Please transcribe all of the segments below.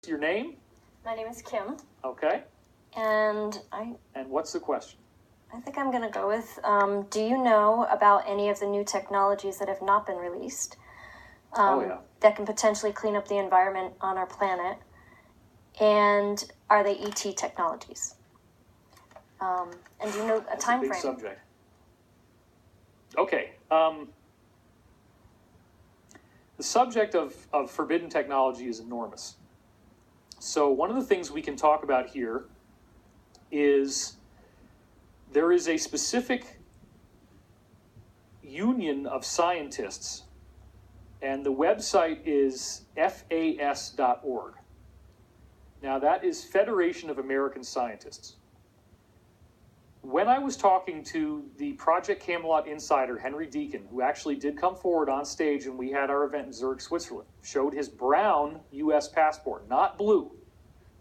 your name? My name is Kim. Okay. And what's the question? I think I'm going to go with, do you know about any of the new technologies that have not been released that can potentially clean up the environment on our planet? And are they ET technologies? And do you know a time frame? That's a big subject. Okay. The subject of forbidden technology is enormous. So one of the things we can talk about here is there is a specific union of scientists, and the website is FAS.org. Now that is Federation of American Scientists. When I was talking to the Project Camelot insider, Henry Deacon, who actually did come forward on stage and we had our event in Zurich, Switzerland, showed his brown U.S. passport, not blue.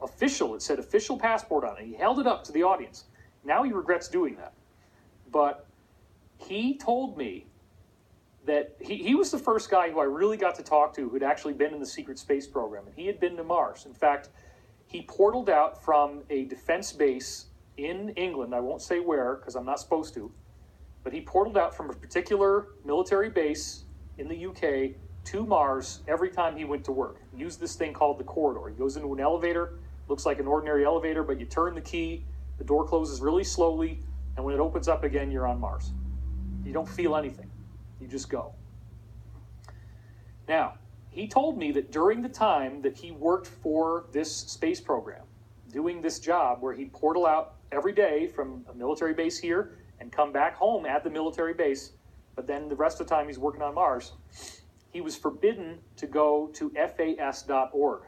Official, it said official passport on it. He held it up to the audience. Now he regrets doing that. But he told me that he was the first guy who I really got to talk to who'd actually been in the secret space program, and he had been to Mars. In fact, he portaled out from a defense base in England. I won't say where because I'm not supposed to, but he portaled out from a particular military base in the UK to Mars every time he went to work. He used this thing called the corridor. He goes into an elevator, looks like an ordinary elevator, but you turn the key, the door closes really slowly, and when it opens up again, you're on Mars. You don't feel anything. You just go. Now, he told me that during the time that he worked for this space program, doing this job where he'd portal out every day from a military base here and come back home at the military base, but then the rest of the time he's working on Mars, he was forbidden to go to FAS.org.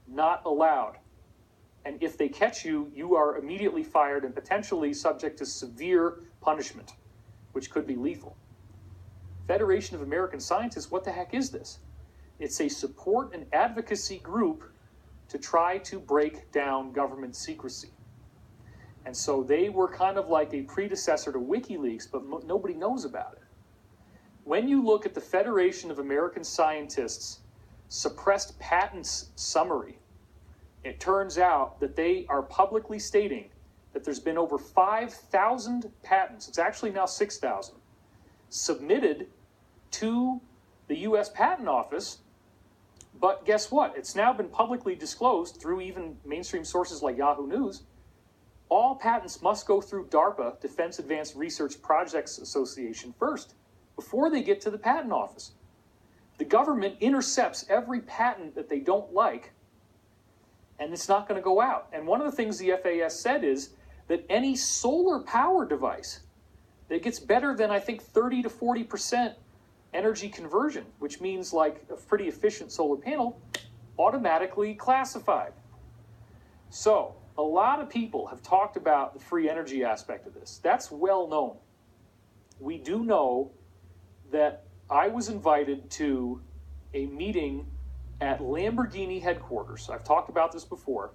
Not allowed. And if they catch you, you are immediately fired and potentially subject to severe punishment, which could be lethal. Federation of American Scientists, what the heck is this? It's a support and advocacy group to try to break down government secrecy. And so they were kind of like a predecessor to WikiLeaks, but nobody knows about it. When you look at the Federation of American Scientists suppressed patents summary, it turns out that they are publicly stating that there's been over 5,000 patents, it's actually now 6,000, submitted to the U.S. Patent Office. But guess what? It's now been publicly disclosed through even mainstream sources like Yahoo News. All patents must go through DARPA, Defense Advanced Research Projects Association, first, before they get to the Patent Office. The government intercepts every patent that they don't like, and it's not going to go out. And one of the things the FAS said is that any solar power device that gets better than, I think, 30 to 40% energy conversion, which means like a pretty efficient solar panel, automatically classified. So a lot of people have talked about the free energy aspect of this. That's well known. We do know that I was invited to a meeting at Lamborghini headquarters, I've talked about this before,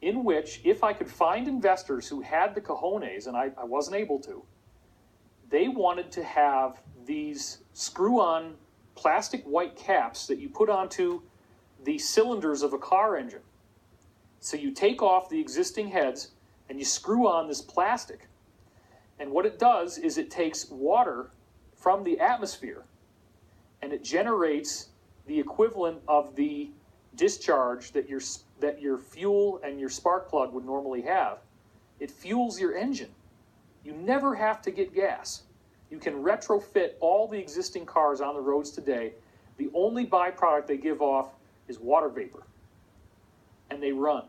in which if I could find investors who had the cojones, and I wasn't able to, they wanted to have these screw-on plastic white caps that you put onto the cylinders of a car engine. So you take off the existing heads and you screw on this plastic. And what it does is it takes water from the atmosphere and it generates the equivalent of the discharge that your fuel and your spark plug would normally have. It fuels your engine. You never have to get gas. You can retrofit all the existing cars on the roads today. The only byproduct they give off is water vapor. And they run.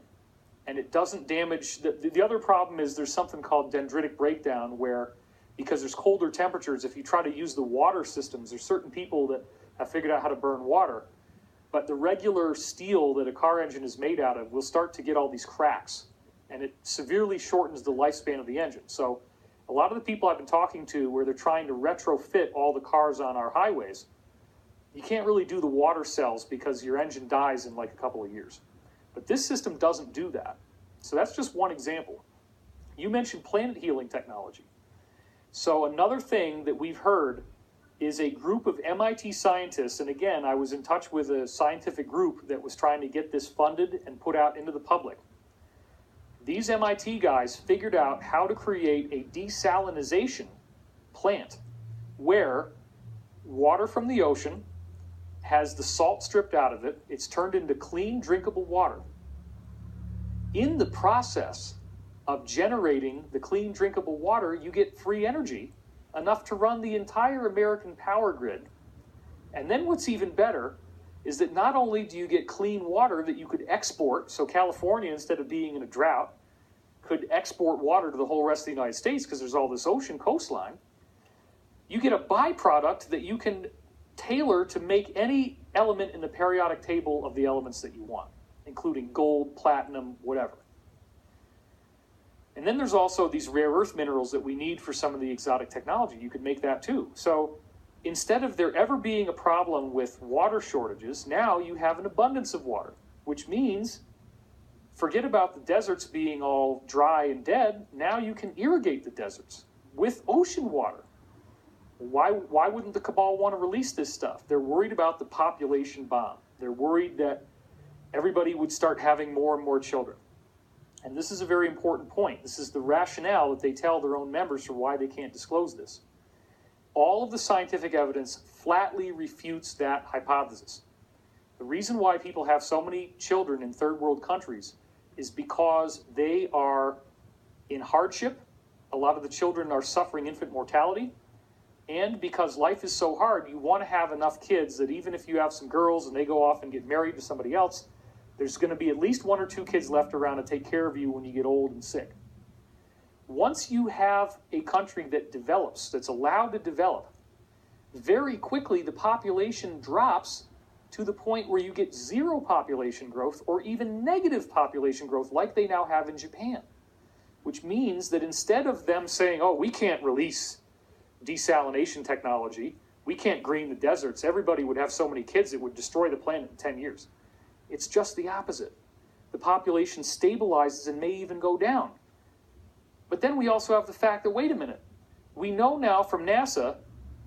And it doesn't damage. The other problem is there's something called dendritic breakdown where, because there's colder temperatures, if you try to use the water systems, there's certain people that have figured out how to burn water. But the regular steel that a car engine is made out of will start to get all these cracks. And it severely shortens the lifespan of the engine. So a lot of the people I've been talking to where they're trying to retrofit all the cars on our highways, you can't really do the water cells because your engine dies in like a couple of years. But this system doesn't do that. So that's just one example. You mentioned planet healing technology. So another thing that we've heard is a group of MIT scientists, and again, I was in touch with a scientific group that was trying to get this funded and put out into the public. These MIT guys figured out how to create a desalinization plant where water from the ocean has the salt stripped out of it. It's turned into clean, drinkable water. In the process of generating the clean, drinkable water, you get free energy, enough to run the entire American power grid. And then what's even better is that not only do you get clean water that you could export, so California, instead of being in a drought, could export water to the whole rest of the United States because there's all this ocean coastline, you get a byproduct that you can tailor to make any element in the periodic table of the elements that you want, including gold, platinum, whatever. And then there's also these rare earth minerals that we need for some of the exotic technology. You could make that too. So instead of there ever being a problem with water shortages, now you have an abundance of water, which means forget about the deserts being all dry and dead. Now you can irrigate the deserts with ocean water. Why wouldn't the cabal want to release this stuff? They're worried about the population bomb. They're worried that everybody would start having more and more children. And this is a very important point. This is the rationale that they tell their own members for why they can't disclose this. All of the scientific evidence flatly refutes that hypothesis. The reason why people have so many children in third world countries is because they are in hardship. A lot of the children are suffering infant mortality. And because life is so hard, you want to have enough kids that even if you have some girls and they go off and get married to somebody else, there's going to be at least 1 or 2 kids left around to take care of you when you get old and sick. Once you have a country that develops, that's allowed to develop, very quickly the population drops to the point where you get zero population growth or even negative population growth like they now have in Japan. Which means that instead of them saying, oh, we can't release desalination technology, we can't green the deserts, everybody would have so many kids it would destroy the planet in 10 years. It's just the opposite. The population stabilizes and may even go down. But then we also have the fact that, wait a minute, we know now from NASA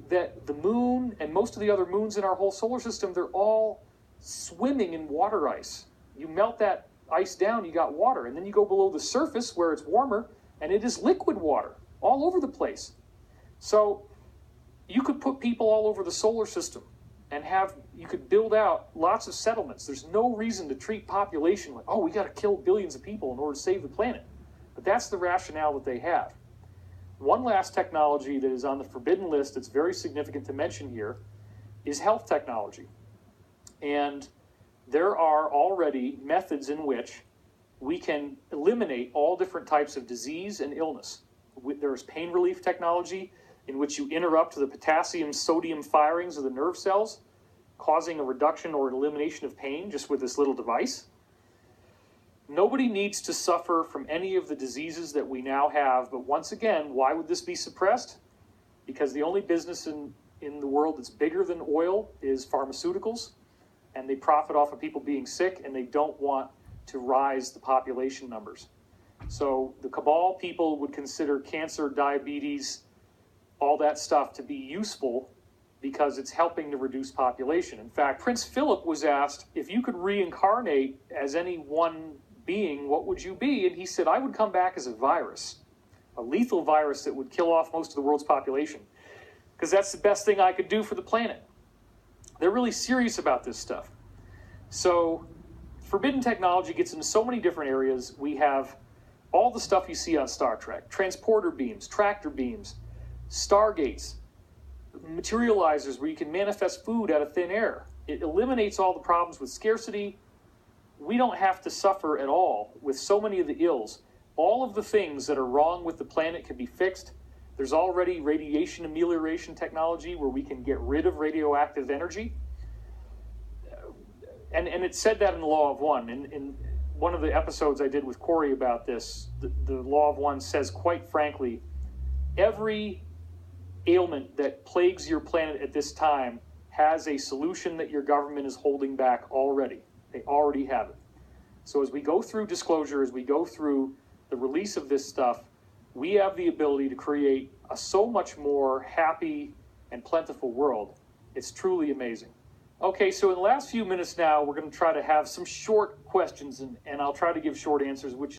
that the moon and most of the other moons in our whole solar system, they're all swimming in water ice. You melt that ice down, you got water. And then you go below the surface where it's warmer, and it is liquid water all over the place. So you could put people all over the solar system and you could build out lots of settlements. There's no reason to treat population like, oh, we got to kill billions of people in order to save the planet. But that's the rationale that they have. One last technology that is on the forbidden list that's very significant to mention here is health technology. And there are already methods in which we can eliminate all different types of disease and illness. There's pain relief technology in which you interrupt the potassium-sodium firings of the nerve cells, causing a reduction or an elimination of pain just with this little device. Nobody needs to suffer from any of the diseases that we now have, but once again, why would this be suppressed? Because the only business in the world that's bigger than oil is pharmaceuticals, and they profit off of people being sick, and they don't want to rise the population numbers. So the cabal people would consider cancer, diabetes, all that stuff to be useful because it's helping to reduce population. In fact, Prince Philip was asked, if you could reincarnate as any one being, what would you be? And he said, I would come back as a virus, a lethal virus that would kill off most of the world's population, because that's the best thing I could do for the planet. They're really serious about this stuff. So forbidden technology gets into so many different areas. We have all the stuff you see on Star Trek, transporter beams, tractor beams, stargates, materializers where you can manifest food out of thin air. It eliminates all the problems with scarcity. We don't have to suffer at all with so many of the ills. All of the things that are wrong with the planet can be fixed. There's already radiation amelioration technology where we can get rid of radioactive energy. And it said that in the Law of One. In one of the episodes I did with Corey about this, the Law of One says, quite frankly, every ailment that plagues your planet at this time has a solution that your government is holding back already. They already have it. So as we go through disclosure, as we go through the release of this stuff, we have the ability to create a so much more happy and plentiful world. It's truly amazing. Okay, so in the last few minutes now, we're going to try to have some short questions, and I'll try to give short answers, which